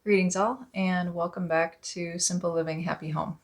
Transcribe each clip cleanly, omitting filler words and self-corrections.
Greetings all, and welcome back to Simple Living Happy Home.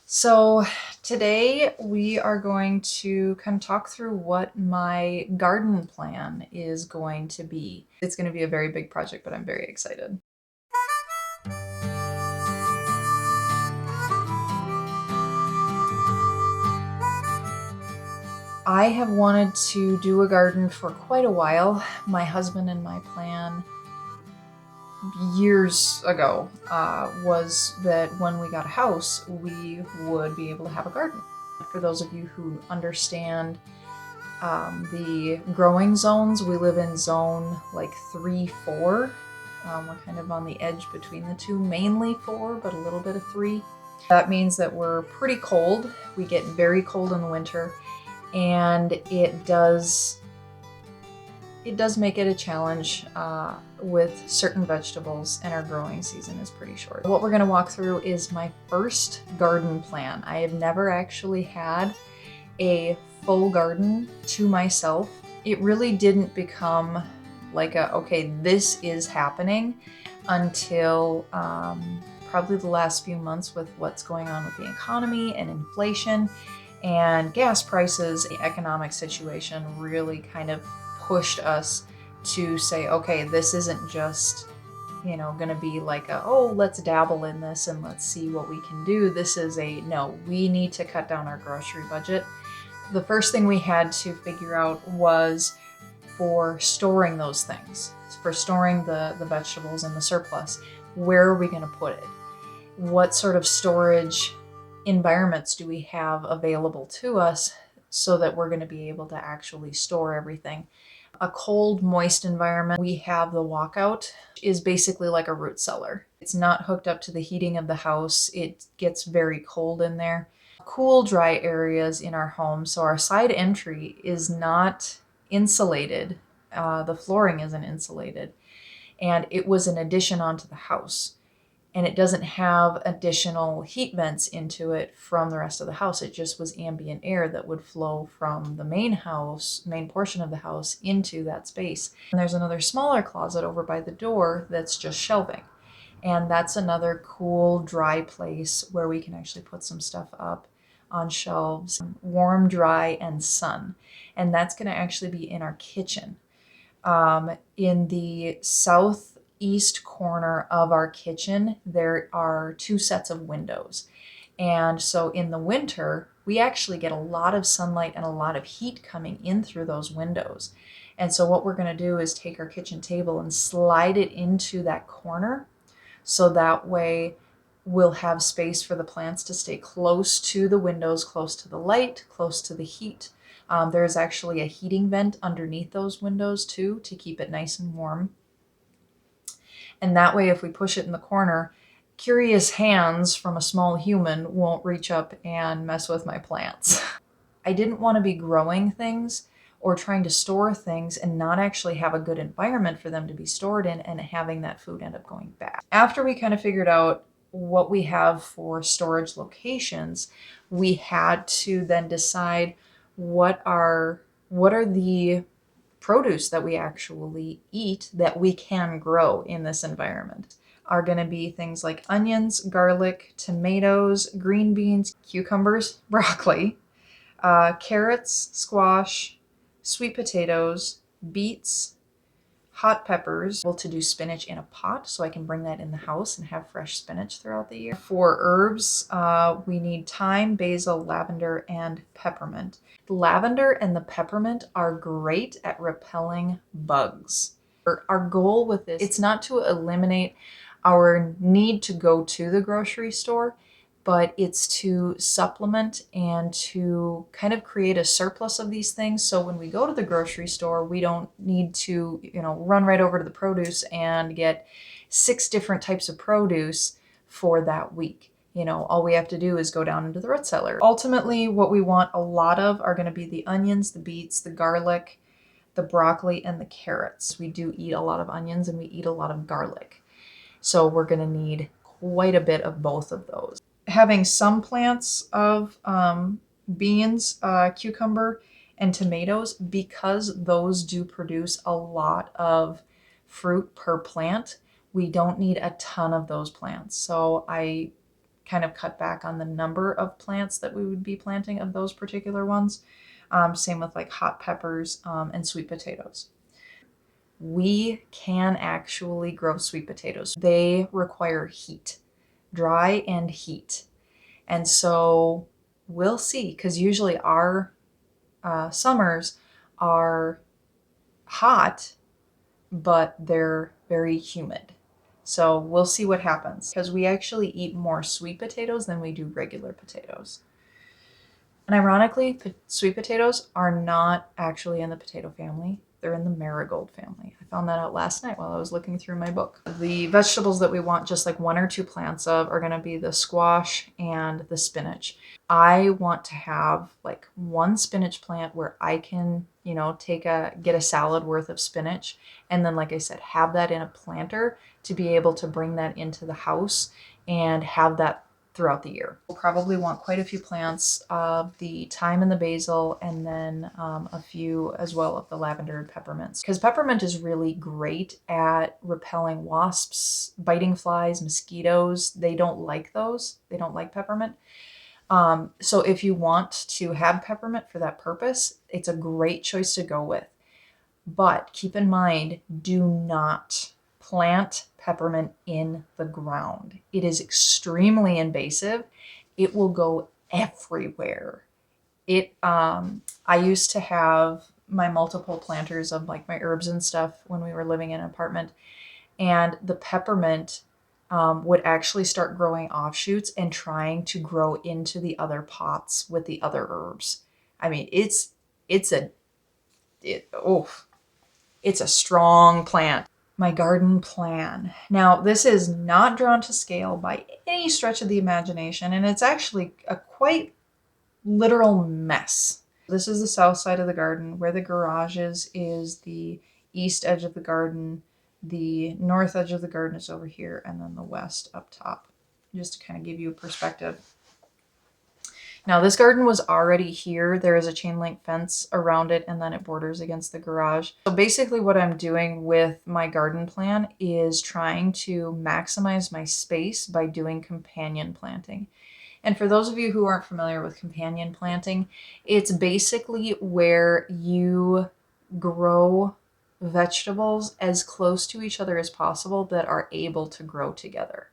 So today we are going to kind of talk through what my garden plan is going to be. It's going to be a very big project, but I'm very excited. I have wanted to do a garden for quite a while. My husband and my plan years ago was that when we got a house, we would be able to have a garden. For those of you who understand the growing zones, we live in zone like 3, 4. We're kind of on the edge between the two, mainly 4, but a little bit of 3. That means that we're pretty cold. We get very cold in the winter, and it does make it a challenge with certain vegetables, and our growing season is pretty short. What we're going to walk through is my first garden plan. I have never actually had a full garden to myself. It really didn't become like okay, this is happening until probably the last few months with what's going on with the economy and inflation and gas prices. The economic situation really kind of pushed us to say, okay, this isn't just, going to be like oh, let's dabble in this and let's see what we can do. This is no, we need to cut down our grocery budget. The first thing we had to figure out was for storing those things, for storing the vegetables and the surplus. Where are we going to put it? What sort of storage environments do we have available to us so that we're going to be able to actually store everything? A cold, moist environment. We have the walkout, is basically like a root cellar. It's not hooked up to the heating of the house. It gets very cold in there. Cool, dry areas in our home. So our side entry is not insulated. The flooring isn't insulated. And it was an addition onto the house. And it doesn't have additional heat vents into it from the rest of the house. It just was ambient air that would flow from the main portion of the house into that space. And there's another smaller closet over by the door that's just shelving. And that's another cool, dry place where we can actually put some stuff up on shelves, warm, dry, and sun. And that's going to actually be in our kitchen. In the southeast corner of our kitchen, there are 2 sets of windows. And so in the winter, we actually get a lot of sunlight and a lot of heat coming in through those windows. And so what we're going to do is take our kitchen table and slide it into that corner. So that way we'll have space for the plants to stay close to the windows, close to the light, close to the heat. There's actually a heating vent underneath those windows too to keep it nice and warm. And that way, if we push it in the corner, curious hands from a small human won't reach up and mess with my plants. I didn't want to be growing things or trying to store things and not actually have a good environment for them to be stored in and having that food end up going bad. After we kind of figured out what we have for storage locations, we had to then decide what are the produce that we actually eat that we can grow in this environment. Are going to be things like onions, garlic, tomatoes, green beans, cucumbers, broccoli, carrots, squash, sweet potatoes, beets, hot peppers. Able to do spinach in a pot so I can bring that in the house and have fresh spinach throughout the year. For herbs, we need thyme, basil, lavender, and peppermint. The lavender and the peppermint are great at repelling bugs. Our goal with this, it's not to eliminate our need to go to the grocery store, but it's to supplement and to kind of create a surplus of these things. So when we go to the grocery store, we don't need to, run right over to the produce and get 6 different types of produce for that week. All we have to do is go down into the root cellar. Ultimately, what we want a lot of are going to be the onions, the beets, the garlic, the broccoli, and the carrots. We do eat a lot of onions and we eat a lot of garlic. So we're going to need quite a bit of both of those. Having some plants of beans, cucumber, and tomatoes, because those do produce a lot of fruit per plant, we don't need a ton of those plants. So I kind of cut back on the number of plants that we would be planting of those particular ones. Same with like hot peppers and sweet potatoes. We can actually grow sweet potatoes. They require heat, dry and heat. And so we'll see, because usually our summers are hot, but they're very humid. So we'll see what happens, because we actually eat more sweet potatoes than we do regular potatoes. And ironically, sweet potatoes are not actually in the potato family. They're in the marigold family. I found that out last night while I was looking through my book. The vegetables that we want just like 1 or 2 plants of are going to be the squash and the spinach. I want to have like 1 spinach plant where I can, get a salad worth of spinach. And then, like I said, have that in a planter to be able to bring that into the house and have that throughout the year. We'll probably want quite a few plants of the thyme and the basil, and then a few as well of the lavender and peppermints. Because peppermint is really great at repelling wasps, biting flies, mosquitoes. They don't like those. They don't like peppermint. So if you want to have peppermint for that purpose, it's a great choice to go with. But keep in mind, do not plant peppermint in the ground. It is extremely invasive. It will go everywhere. I used to have my multiple planters of like my herbs and stuff when we were living in an apartment, and the peppermint would actually start growing offshoots and trying to grow into the other pots with the other herbs. I mean, it's a strong plant. My garden plan. Now, this is not drawn to scale by any stretch of the imagination, and it's actually a quite literal mess. This is the south side of the garden. Where the garage is the east edge of the garden. The north edge of the garden is over here, and then the west up top, just to kind of give you a perspective. Now, this garden was already here. There is a chain link fence around it, and then it borders against the garage. So basically what I'm doing with my garden plan is trying to maximize my space by doing companion planting. And for those of you who aren't familiar with companion planting, it's basically where you grow vegetables as close to each other as possible that are able to grow together.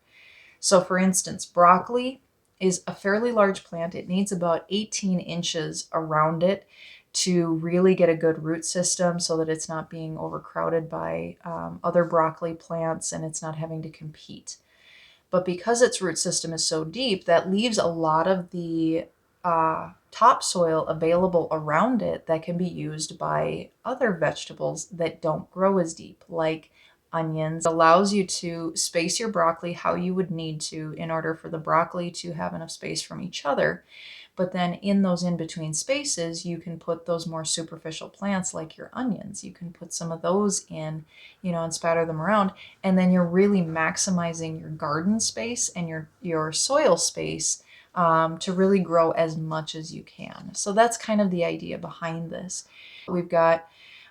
So for instance, broccoli is a fairly large plant. It needs about 18 inches around it to really get a good root system so that it's not being overcrowded by other broccoli plants and it's not having to compete. But because its root system is so deep, that leaves a lot of the topsoil available around it that can be used by other vegetables that don't grow as deep, like onions. It allows you to space your broccoli how you would need to in order for the broccoli to have enough space from each other. But then in those in-between spaces, you can put those more superficial plants like your onions. You can put some of those in, and spatter them around. And then you're really maximizing your garden space and your soil space to really grow as much as you can. So that's kind of the idea behind this. We've got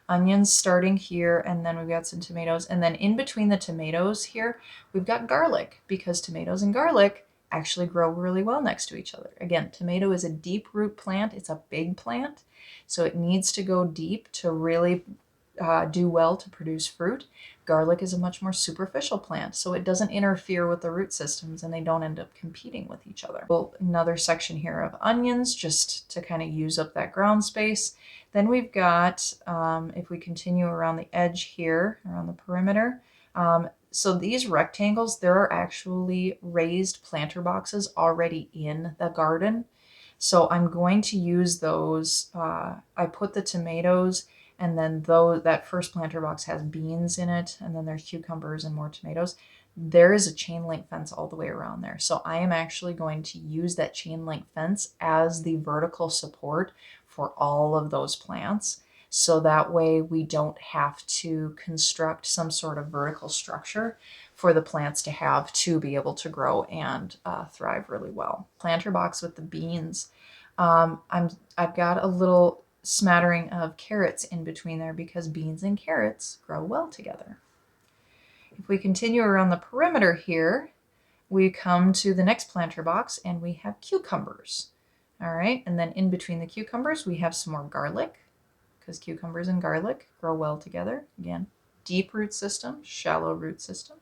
onions starting here, and then we've got some tomatoes. And then in between the tomatoes here, we've got garlic, because tomatoes and garlic actually grow really well next to each other. Again, tomato is a deep root plant. It's a big plant, so it needs to go deep to really do well to produce fruit. Garlic is a much more superficial plant, so it doesn't interfere with the root systems and they don't end up competing with each other. Well, another section here of onions, just to kind of use up that ground space. Then we've got, if we continue around the edge here, around the perimeter, so these rectangles, there are actually raised planter boxes already in the garden. So I'm going to use those. I put the tomatoes, and then that first planter box has beans in it, and then there's cucumbers and more tomatoes. There is a chain link fence all the way around there. So I am actually going to use that chain link fence as the vertical support for all of those plants. So that way we don't have to construct some sort of vertical structure for the plants to have to be able to grow and thrive really well. Planter box with the beans. I've got a little smattering of carrots in between there because beans and carrots grow well together. If we continue around the perimeter here, we come to the next planter box and we have cucumbers. All right, and then in between the cucumbers, we have some more garlic, because cucumbers and garlic grow well together. Again, deep root system, shallow root system.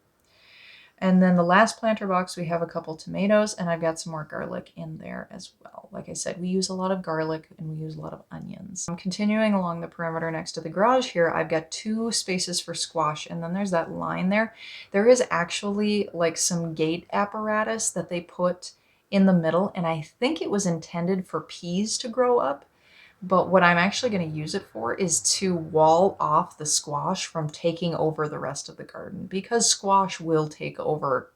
And then the last planter box, we have a couple tomatoes, and I've got some more garlic in there as well. Like I said, we use a lot of garlic and we use a lot of onions. I'm continuing along the perimeter next to the garage here. I've got 2 spaces for squash, and then there's that line there. There is actually like some gate apparatus that they put in the middle, and I think it was intended for peas to grow up. But what I'm actually going to use it for is to wall off the squash from taking over the rest of the garden, because squash will take over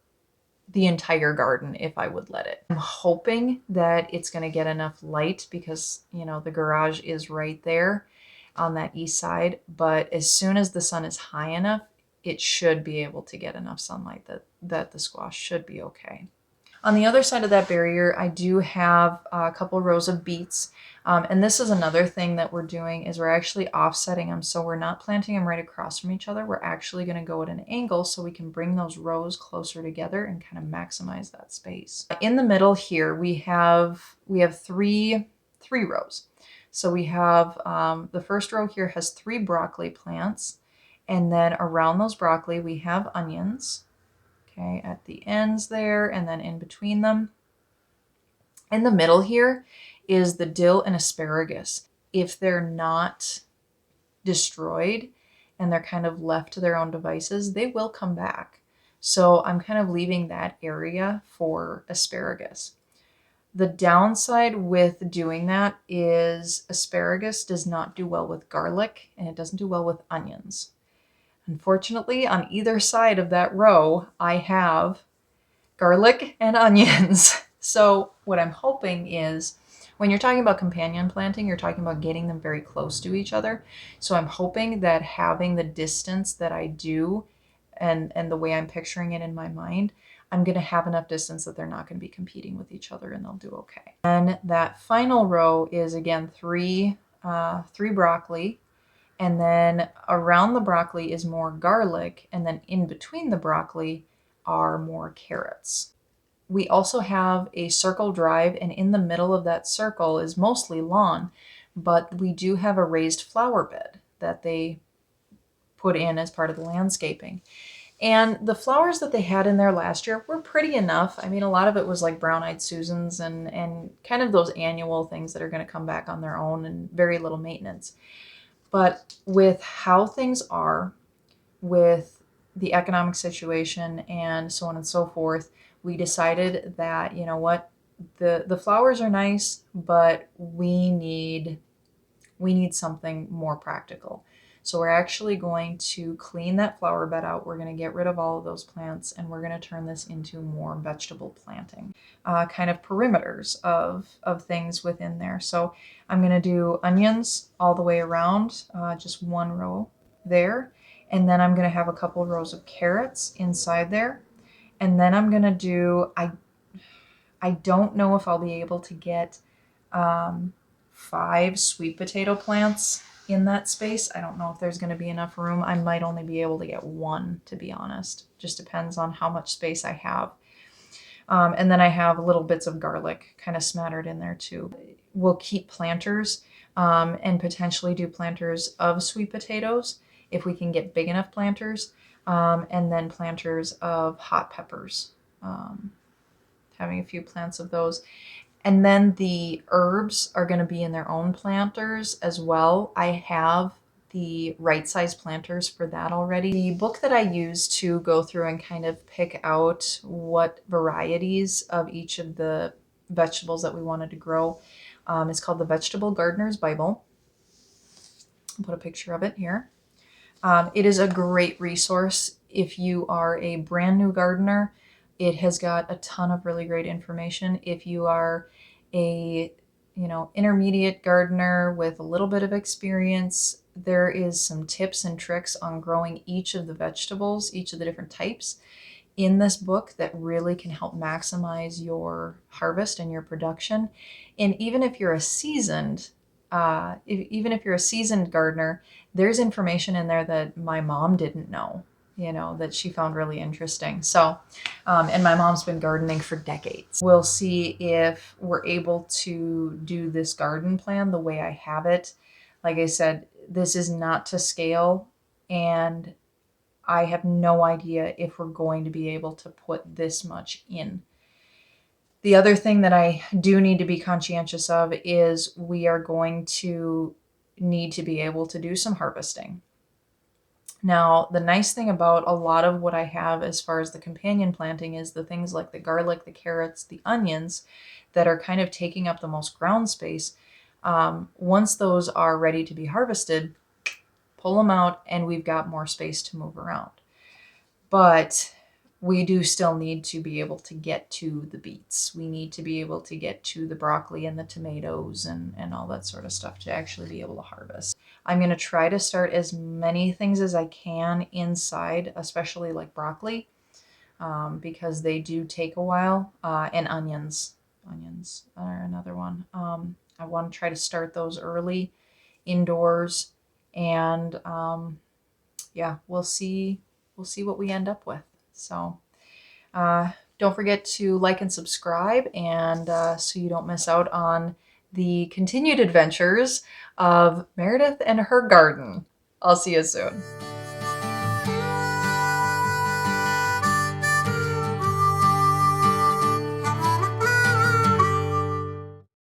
the entire garden if I would let it. I'm hoping that it's going to get enough light because, you know, the garage is right there on that east side. But as soon as the sun is high enough, it should be able to get enough sunlight that the squash should be okay. On the other side of that barrier, I do have a couple rows of beets. And this is another thing that we're doing is we're actually offsetting them. So we're not planting them right across from each other. We're actually going to go at an angle so we can bring those rows closer together and kind of maximize that space. In the middle here, we have three rows. So we have the first row here has 3 broccoli plants. And then around those broccoli, we have onions. Okay, at the ends there and then in between them. In the middle here is the dill and asparagus. If they're not destroyed and they're kind of left to their own devices, they will come back. So I'm kind of leaving that area for asparagus. The downside with doing that is asparagus does not do well with garlic and it doesn't do well with onions. Unfortunately, on either side of that row, I have garlic and onions. So what I'm hoping is when you're talking about companion planting, you're talking about getting them very close to each other. So I'm hoping that having the distance that I do and the way I'm picturing it in my mind, I'm going to have enough distance that they're not going to be competing with each other and they'll do okay. And that final row is again three broccoli. And then around the broccoli is more garlic, and then in between the broccoli are more carrots. We also have a circle drive, and in the middle of that circle is mostly lawn, but we do have a raised flower bed that they put in as part of the landscaping. And the flowers that they had in there last year were pretty enough. I mean, a lot of it was like brown-eyed Susans and kind of those annual things that are going to come back on their own and very little maintenance. But with how things are, with the economic situation and so on and so forth, we decided that, you know what, the flowers are nice, but we need something more practical. So we're actually going to clean that flower bed out. We're going to get rid of all of those plants and we're going to turn this into more vegetable planting, kind of perimeters of things within there. So I'm going to do onions all the way around, just 1 row there. And then I'm going to have a couple rows of carrots inside there. And then I'm going to do, I don't know if I'll be able to get 5 sweet potato plants in that space. I don't know if there's going to be enough room. I might only be able to get 1, to be honest. Just depends on how much space I have. And then I have little bits of garlic kind of smattered in there too. We'll keep planters and potentially do planters of sweet potatoes if we can get big enough planters, and then planters of hot peppers, having a few plants of those. And then the herbs are going to be in their own planters as well. I have the right size planters for that already. The book that I use to go through and kind of pick out what varieties of each of the vegetables that we wanted to grow is called the Vegetable Gardener's Bible. I'll put a picture of it here. It is a great resource if you are a brand new gardener. It has got a ton of really great information. If you are a, intermediate gardener with a little bit of experience, there is some tips and tricks on growing each of the vegetables, each of the different types in this book that really can help maximize your harvest and your production. And even if you're a seasoned gardener, there's information in there that my mom didn't know. that she found really interesting. So, and my mom's been gardening for decades. We'll see if we're able to do this garden plan the way I have it. Like I said, this is not to scale, and I have no idea if we're going to be able to put this much in. The other thing that I do need to be conscientious of is we are going to need to be able to do some harvesting. Now, the nice thing about a lot of what I have as far as the companion planting is the things like the garlic, the carrots, the onions that are kind of taking up the most ground space. Once those are ready to be harvested, pull them out and we've got more space to move around. But we do still need to be able to get to the beets. We need to be able to get to the broccoli and the tomatoes and all that sort of stuff to actually be able to harvest. I'm going to try to start as many things as I can inside, especially like broccoli, because they do take a while, and onions. Onions are another one. I want to try to start those early indoors, and yeah, we'll see what we end up with. So don't forget to like and subscribe, and so you don't miss out on the continued adventures of Meredith and her garden. I'll see you soon.